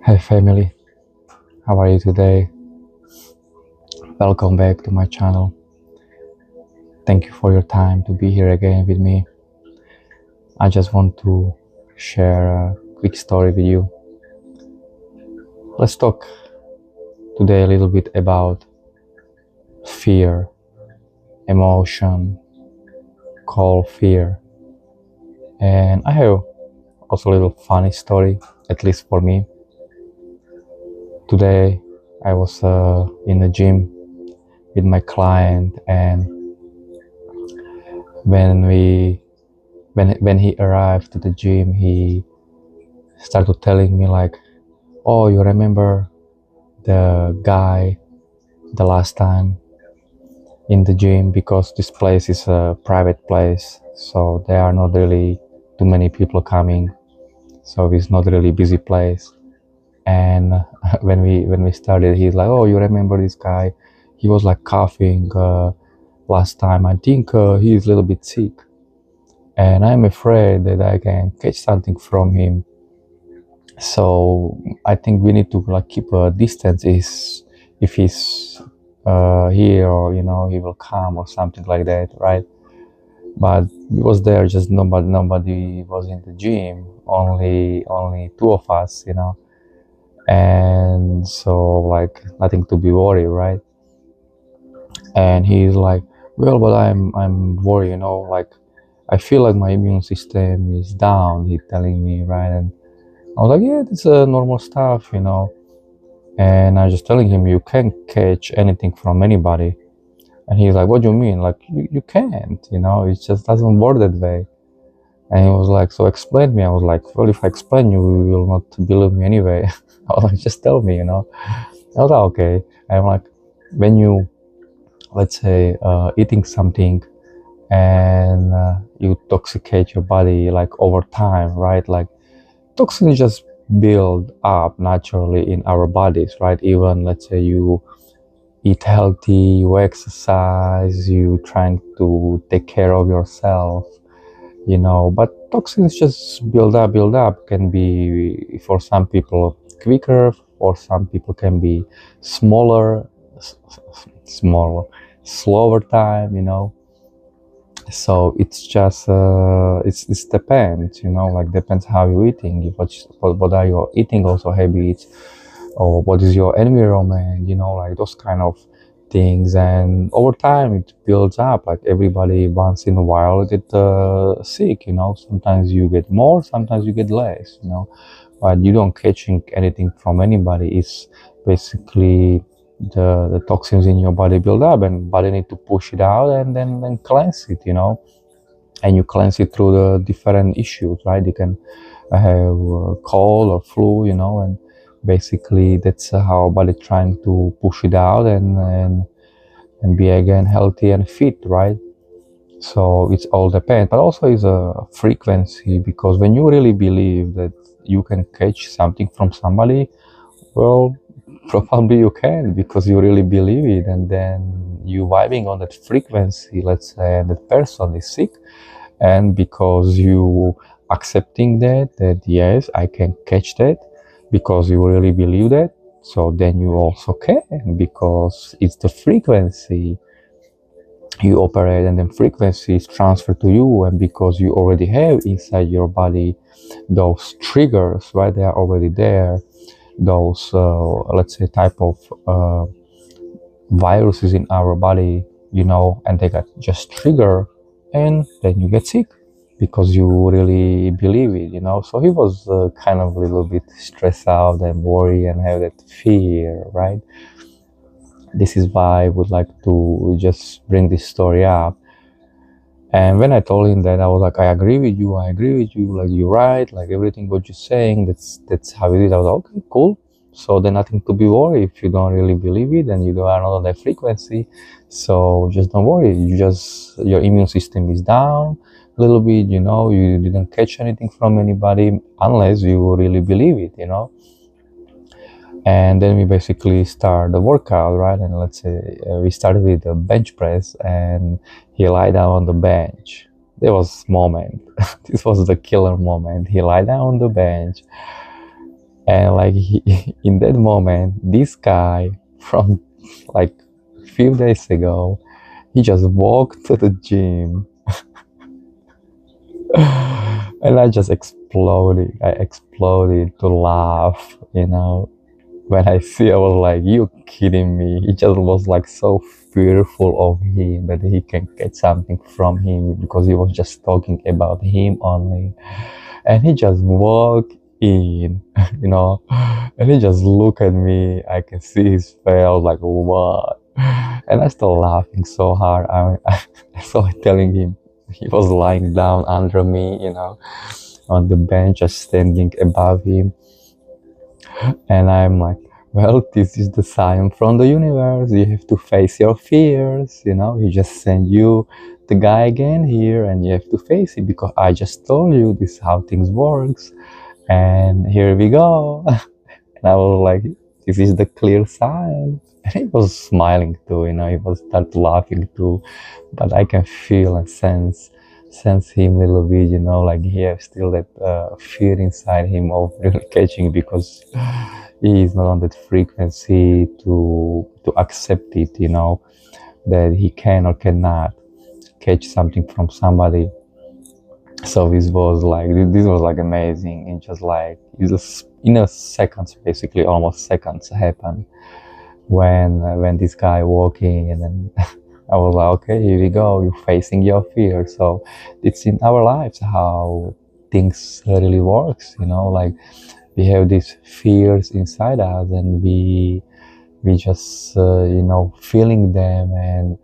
Hey family, how are you today? Welcome back to my channel. Thank you for your time to be here again with me. I just want to share a quick story with you. Let's talk today a little bit about fear, emotion, called fear. And I have also a little funny story, at least for me. Today I was in the gym with my client, and when he arrived to the gym, he started telling me like, "Oh, you remember the guy the last time in the gym?" Because this place is a private place, so there are not really too many people coming, so it's not really busy place. And when we started, he's like, "Oh, you remember this guy? He was like coughing last time. I think he's a little bit sick, and I'm afraid that I can catch something from him. So I think we need to like keep a distance. Is if he's here, or he will come or something like that, right?" But we was there, just nobody was in the gym, only two of us, and so like nothing to be worried, right? And he's like, "Well, but I'm worried, like I feel like my immune system is down," he telling me, right? And I was like, "Yeah, that's normal stuff, And I was just telling him, "You can't catch anything from anybody." And he's like, "What do you mean? Like, you can't, it just doesn't work that way." And he was like, "So explain me." I was like, "Well, if I explain you will not believe me anyway." I was like, "Just tell me, I was like, "Okay." I'm like, when you, let's say, eating something, and you toxicate your body like over time, right? Like toxins just build up naturally in our bodies, right? Even let's say you eat healthy, you exercise, you trying to take care of yourself, but toxins just build up. Can be for some people quicker, for some people can be smaller, smaller, slower time, so it's just it's depends, like depends how you're eating, what are your eating also habits, or what is your environment, like those kind of things. And over time it builds up. Like everybody once in a while get sick, sometimes you get more, sometimes you get less, but you don't catching anything from anybody. It's basically the toxins in your body build up, and body need to push it out and then cleanse it, and you cleanse it through the different issues, right? You can have cold or flu, and basically that's how body trying to push it out and be again healthy and fit, right? So it's all depends, but also is a frequency, because when you really believe that you can catch something from somebody, well, probably you can, because you really believe it, and then you vibing on that frequency, let's say, and that person is sick, and because you accepting that yes, I can catch that, because you really believe that, so then you also can, because it's the frequency you operate, and then frequency is transferred to you. And because you already have inside your body those triggers, right? They are already there, those let's say type of viruses in our body, and they got just trigger, and then you get sick because you really believe it, so he was kind of a little bit stressed out and worried and have that fear, right? This is why I would like to just bring this story up. And when I told him that, I was like, I agree with you, like you're right, like everything what you're saying, that's how it is. I was like, okay, cool. So then nothing to be worried. If you don't really believe it, and you are not on that frequency, so just don't worry. Your immune system is down a little bit, you didn't catch anything from anybody unless you really believe it, And then we basically start the workout, right? And let's say we started with a bench press, and he lied down on the bench, there was moment. This was the killer moment. He lied down on the bench, and like in that moment, this guy from like few days ago, he just walked to the gym, and I just exploded. I exploded to laugh, when I see, I was like, you kidding me? It just was like so fearful of him that he can get something from him because he was just talking about him only. And he just walked in, you know, and he just looked at me. I can see his face, like, what? And I started laughing so hard. I started telling him he was lying down under me, on the bench, just standing above him. And I'm like, well, this is the sign from the universe. You have to face your fears. He just send you the guy again here, and you have to face it because I just told you this is how things works. And here we go. And I was like, this is the clear sign. And he was smiling too, he was start laughing too. But I can feel and sense him a little bit, like he has still that fear inside him of really catching, because he is not on that frequency to accept it, that he can or cannot catch something from somebody. So this was like amazing. And just like it's just in a seconds, basically almost seconds happen when this guy walking, and then I was like, okay, here we go. You're facing your fear. So it's in our lives how things really works. Like we have these fears inside us, and we just feeling them, and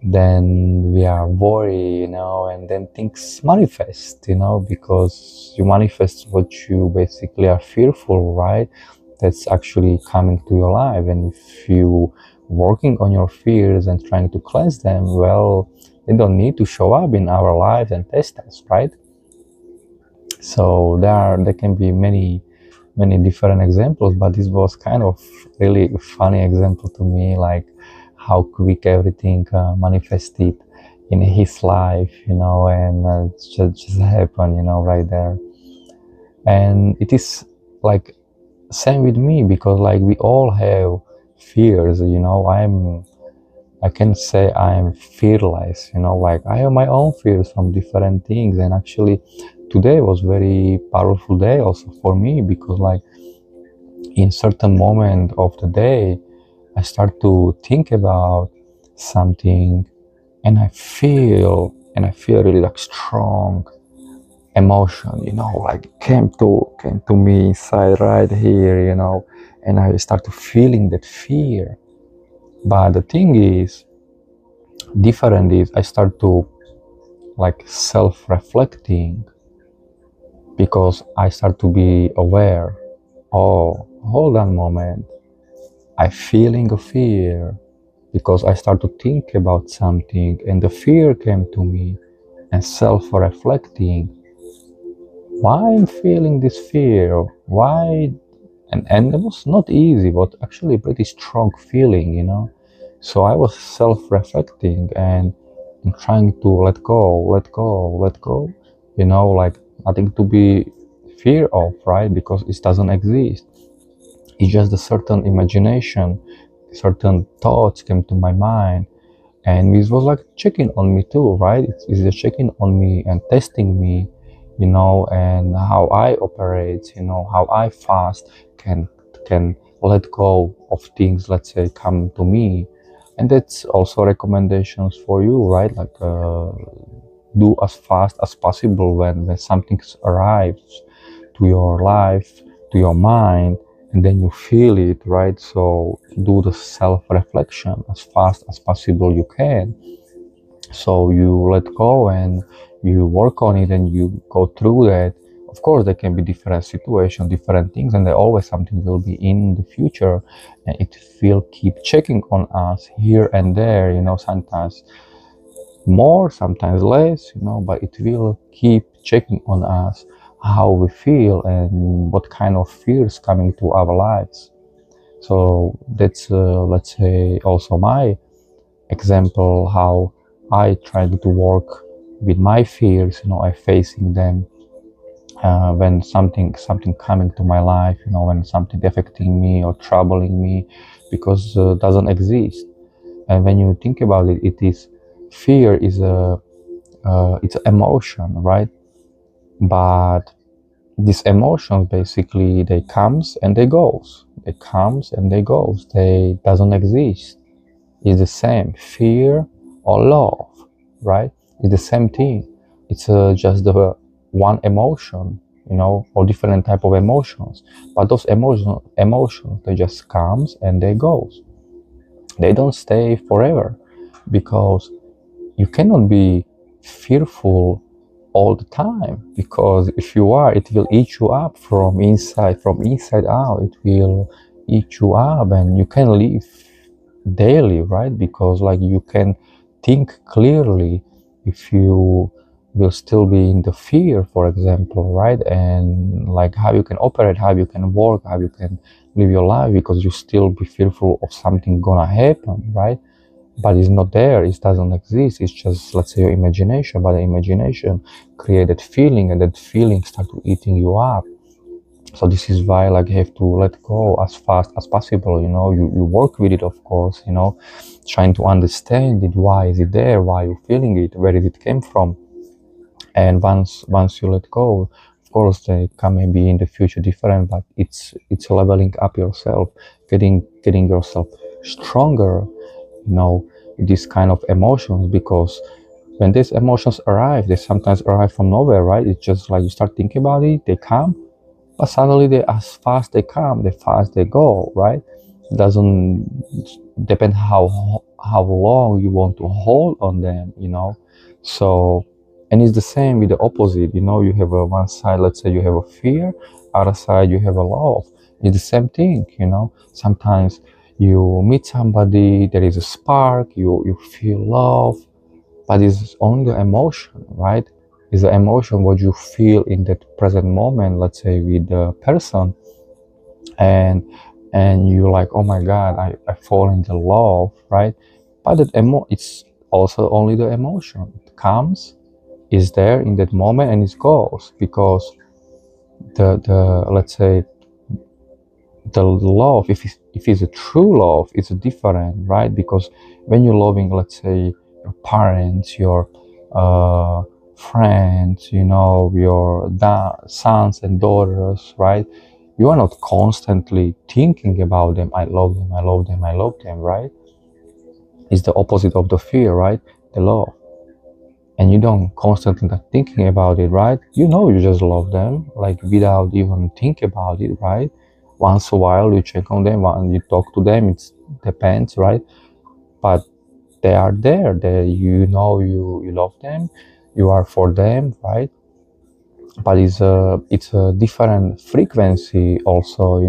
then we are worried, and then things manifest, because you manifest what you basically are fearful, right? That's actually coming to your life. And if you working on your fears and trying to cleanse them, well, they don't need to show up in our lives and test us, right? So there can be many different examples, but this was kind of really funny example to me, like how quick everything manifested in his life, and just happened, right there. And it is like same with me, because like we all have fears, I can say I'm fearless, like I have my own fears from different things. And actually today was very powerful day also for me, because like in certain moment of the day I start to think about something, and I feel really like strong emotion, like came to me inside right here, and I start to feeling that fear. But the thing is, different is I start to like self-reflecting, because I start to be aware. Oh, hold on a moment. I feeling a fear because I start to think about something, and the fear came to me, and self-reflecting. Why I'm feeling this fear? Why? And it was not easy, but actually pretty strong feeling, So I was self-reflecting and trying to let go, like nothing to be fear of, right? Because it doesn't exist. It's just a certain imagination, certain thoughts came to my mind, and this was like checking on me too, right? It's just checking on me and testing me, and how I operate, how I fast can let go of things, let's say, come to me. And that's also recommendations for you, right? Like do as fast as possible when something arrives to your life, to your mind, and then you feel it, right? So do the self-reflection as fast as possible you can. So you let go and you work on it and you go through that. Of course, there can be different situations, different things, and there always something will be in the future, and it will keep checking on us here and there, sometimes more, sometimes less, but it will keep checking on us how we feel and what kind of fears coming to our lives. So that's let's say also my example how I tried to work with my fears, I facing them when something coming to my life, when something affecting me or troubling me, because doesn't exist. And when you think about it, it is fear is a it's an emotion, right? But these emotions basically they comes and they goes. They comes and they goes. They doesn't exist. It's the same fear or love, right? It's the same thing. It's just the one emotion, or different type of emotions. But those emotions, they just comes and they goes. They don't stay forever, because you cannot be fearful all the time, because if you are, it will eat you up from inside out. It will eat you up, and you can live daily, right? Because like you can think clearly if you will still be in the fear, for example, right? And like how you can operate, how you can work, how you can live your life, because you still be fearful of something gonna happen, right? But it's not there, it doesn't exist. It's just, let's say, your imagination. But the imagination created feeling, and that feeling started eating you up. So this is why like you have to let go as fast as possible. You work with it, of course, trying to understand it. Why is it there? Why are you feeling it? Where did it came from? And once you let go, of course they can maybe in the future different, but it's leveling up yourself, getting yourself stronger, these kind of emotions. Because when these emotions arrive, they sometimes arrive from nowhere, right? It's just like you start thinking about it, they come, but suddenly they, as fast they come, they fast they go, right? It doesn't depend how long you want to hold on them, So, and it's the same with the opposite, you have a one side, let's say you have a fear, other side you have a love. It's the same thing, Sometimes you meet somebody, there is a spark, you feel love, but it's only the emotion, right? It's the emotion what you feel in that present moment, let's say with the person, and you're like, oh my god, I fall into love, right? But it's also only the emotion. It comes, is there in that moment, and it goes, because the let's say the love, if it's a true love, it's different, right? Because when you're loving, let's say, your parents, your friends, your sons and daughters, right? You are not constantly thinking about them. I love them, I love them, I love them, right? It's the opposite of the fear, right? The love. And you don't constantly thinking about it, right? You just love them, like without even think about it, right? Once a while you check on them, and you talk to them, it depends, right? But they are there, you love them, you are for them, right? But it's a different frequency also,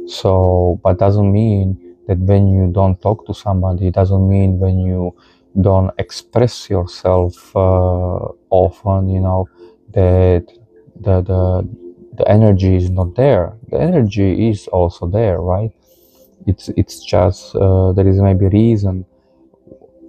So, but doesn't mean that when you don't talk to somebody, doesn't mean when you don't express yourself often, that the energy is not there. The energy is also there, right? It's just there is maybe a reason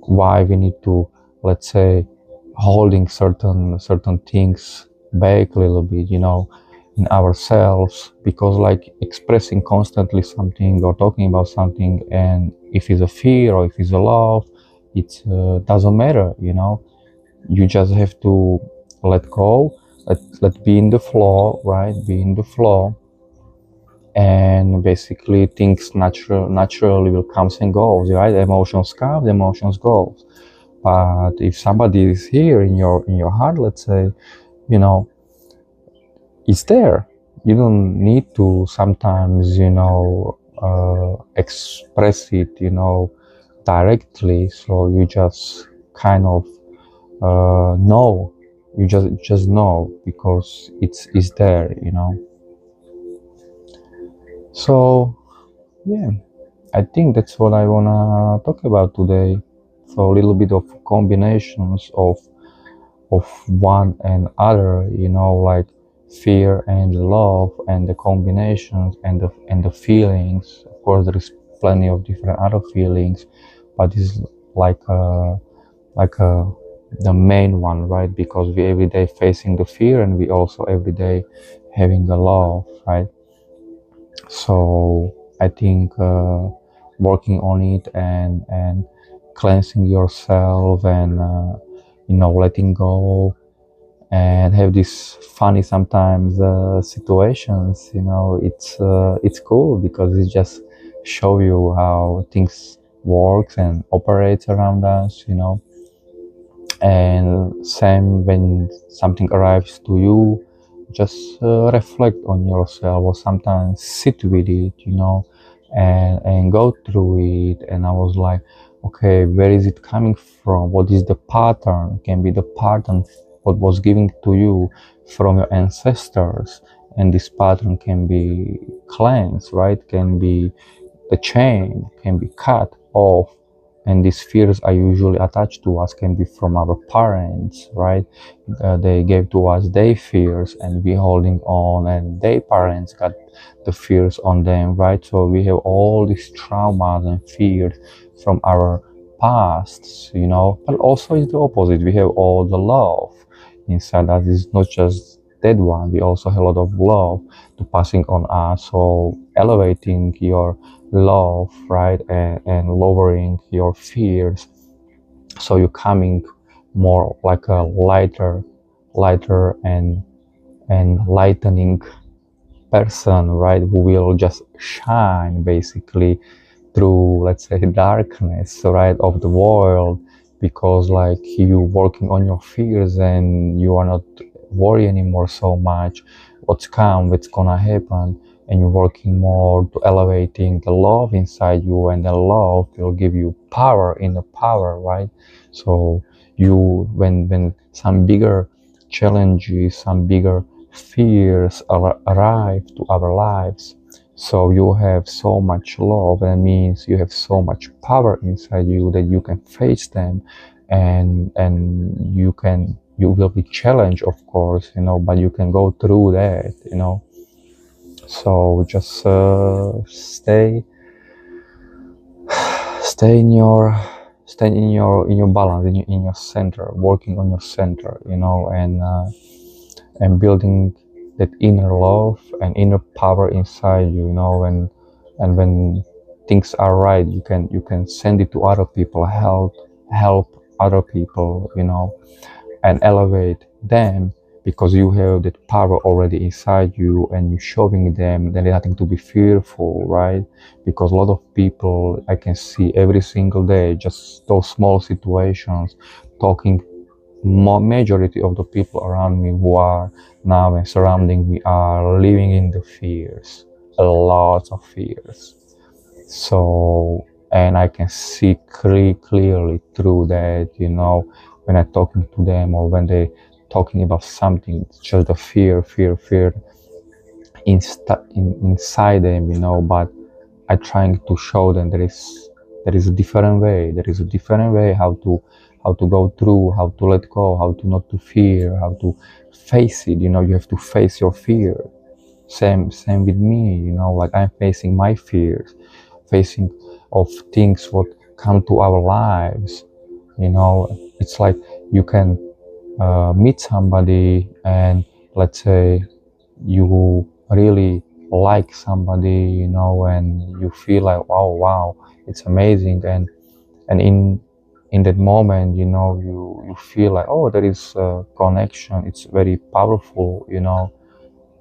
why we need to, let's say, holding certain things back a little bit, in ourselves, because like expressing constantly something or talking about something, and if it's a fear or if it's a love, it doesn't matter, you just have to let go, let be in the flow, right? Be in the flow, and basically things naturally will comes and goes, right? Emotions come, emotions go. But if somebody is here in your heart, let's say, you know it's there. You don't need to sometimes, express it, directly. So you just kind of know. You just know, because it's there, So yeah, I think that's what I wanna talk about today. So a little bit of combinations of one and other, like fear and love, and the combinations, and the feelings. Of course, there is plenty of different other feelings, but it's like a the main one, right? Because we every day facing the fear, and we also every day having a love, right? So I think working on it and cleansing yourself and letting go and have these funny sometimes situations, it's cool because it just show you how things works and operates around us, and same when something arrives to you, just reflect on yourself or sometimes sit with it, and go through it. And I was like, okay, where is it coming from? What is the pattern? Can be the pattern what was given to you from your ancestors, and this pattern can be cleansed, right? Can be the chain can be cut off, and these fears are usually attached to us can be from our parents, right? They gave to us their fears and we holding on, and their parents got the fears on them, right? So we have all these traumas and fears from our past, but also it's the opposite. We have all the love inside us. It's not just that one. We also have a lot of love to passing on us. So elevating your love, right, and lowering your fears, so you're coming more like a lighter and lightening person, right, who will just shine basically through, let's say, darkness, right, of the world, because like you working on your fears and you are not worry anymore so much what's gonna happen, and you're working more to elevating the love inside you, and the love will give you power in the power, right? So you when some bigger challenges, some bigger fears arrive to our lives, so you have so much love, and it means you have so much power inside you that you can face them, and you will be challenged, of course, but you can go through that, So just stay in your balance, in your center, working on your center, and building that inner love and inner power inside you, and when things are right, you can send it to other people, help other people, and elevate them, because you have that power already inside you, and you're showing them there is nothing to be fearful, right? Because a lot of people I can see every single day, just those small situations, talking, majority of the people around me who are now and surrounding me are living in the fears, a lot of fears. So, and I can see clearly through that, when I'm talking to them or when they talking about something, it's just the fear inside them, but I'm trying to show them there is a different way. There is a different way how to go through, how to let go, how to not to fear, how to face it. You have to face your fear. Same with me. Like I'm facing my fears, facing of things what come to our lives. It's like you can meet somebody, and let's say you really like somebody, and you feel like, oh wow, it's amazing, and in that moment, you feel like, oh, there is a connection, it's very powerful,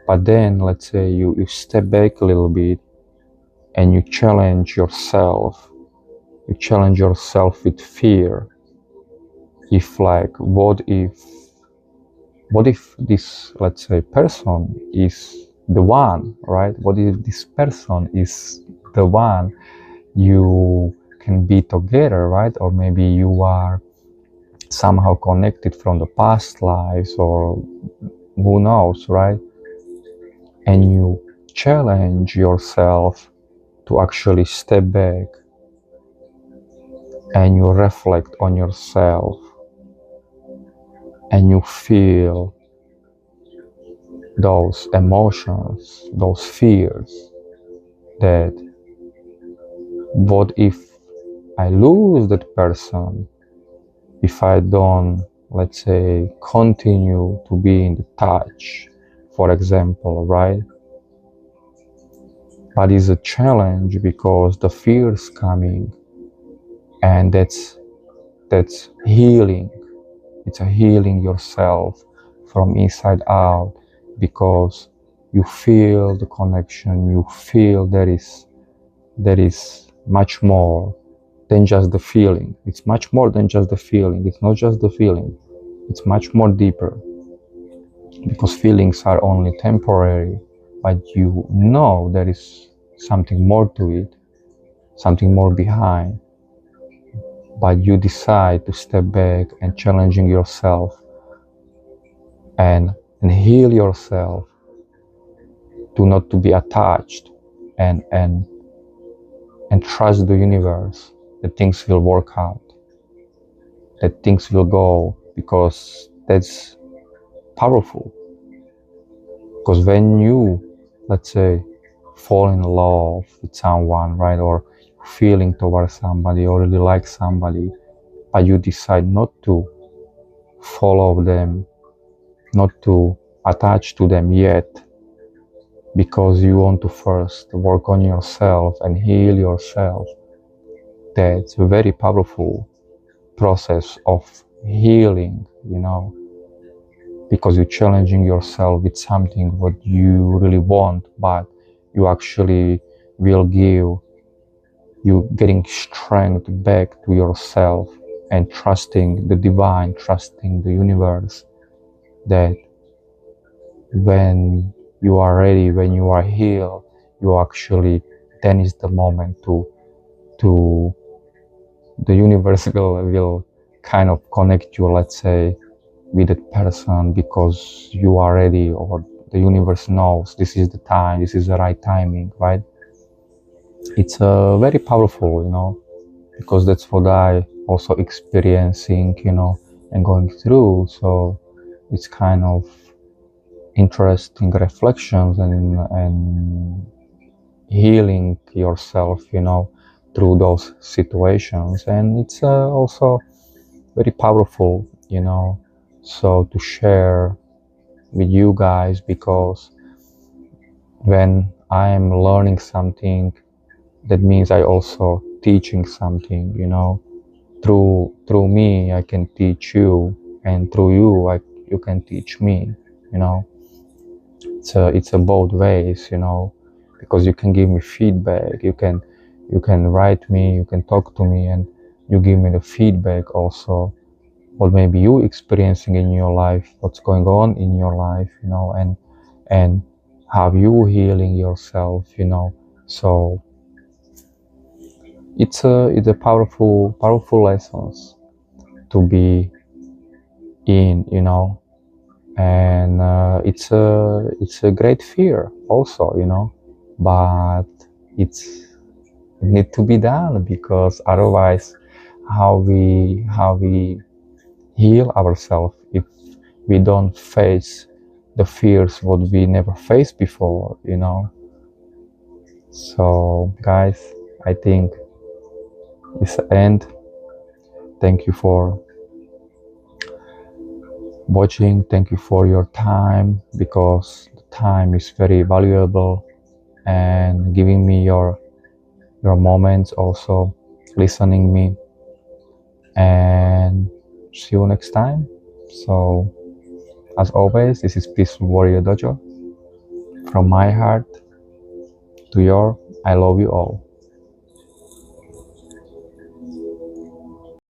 but then let's say you step back a little bit and you challenge yourself with fear. If like, what if this, let's say, person is the one, right? What if this person is the one you can be together, right? Or maybe you are somehow connected from the past lives, or who knows, right? And you challenge yourself to actually step back and you reflect on yourself and you feel those emotions, those fears, that what if I lose that person, if I don't let's say, continue to be in the touch, for example, right? But it's a challenge because the fear is coming, and that's healing. It's a healing yourself from inside out, because you feel the connection, you feel there is much more than just the feeling. It's much more than just the feeling. It's not just the feeling. It's much more deeper, because feelings are only temporary, but you know there is something more to it, something more behind. But you decide to step back and challenging yourself and heal yourself, to not to be attached, and trust the universe that things will work out, that things will go, because that's powerful. Because when you, let's say, fall in love with someone, right, or feeling towards somebody, or really like somebody, but you decide not to follow them, not to attach to them yet, because you want to first work on yourself and heal yourself. That's a very powerful process of healing, because you're challenging yourself with something what you really want, but you actually will give you getting strength back to yourself, and trusting the divine, trusting the universe, that when you are ready, when you are healed, you actually, then is the moment to the universe will kind of connect you, let's say, with that person, because you are ready, or the universe knows this is the time, this is the right timing, right? It's very powerful, because that's what I also experiencing, and going through. So it's kind of interesting reflections, and healing yourself, through those situations. And it's also very powerful, so to share with you guys, because when I'm learning something, that means I also teaching something, through me I can teach you, and through you you can teach me, it's a both ways, because you can give me feedback, you can write me, you can talk to me, and you give me the feedback also, what maybe you experiencing in your life, what's going on in your life, and how you healing yourself, so it's a powerful lessons to be in, and it's a great fear also, but it need to be done, because otherwise how we heal ourselves if we don't face the fears what we never faced before, so guys, I think it's the end. Thank you for watching, thank you for your time, because the time is very valuable, and giving me your moments, also listening me, and see you next time. So as always, this is Peaceful Warrior Dojo. From my heart to your, I love you all.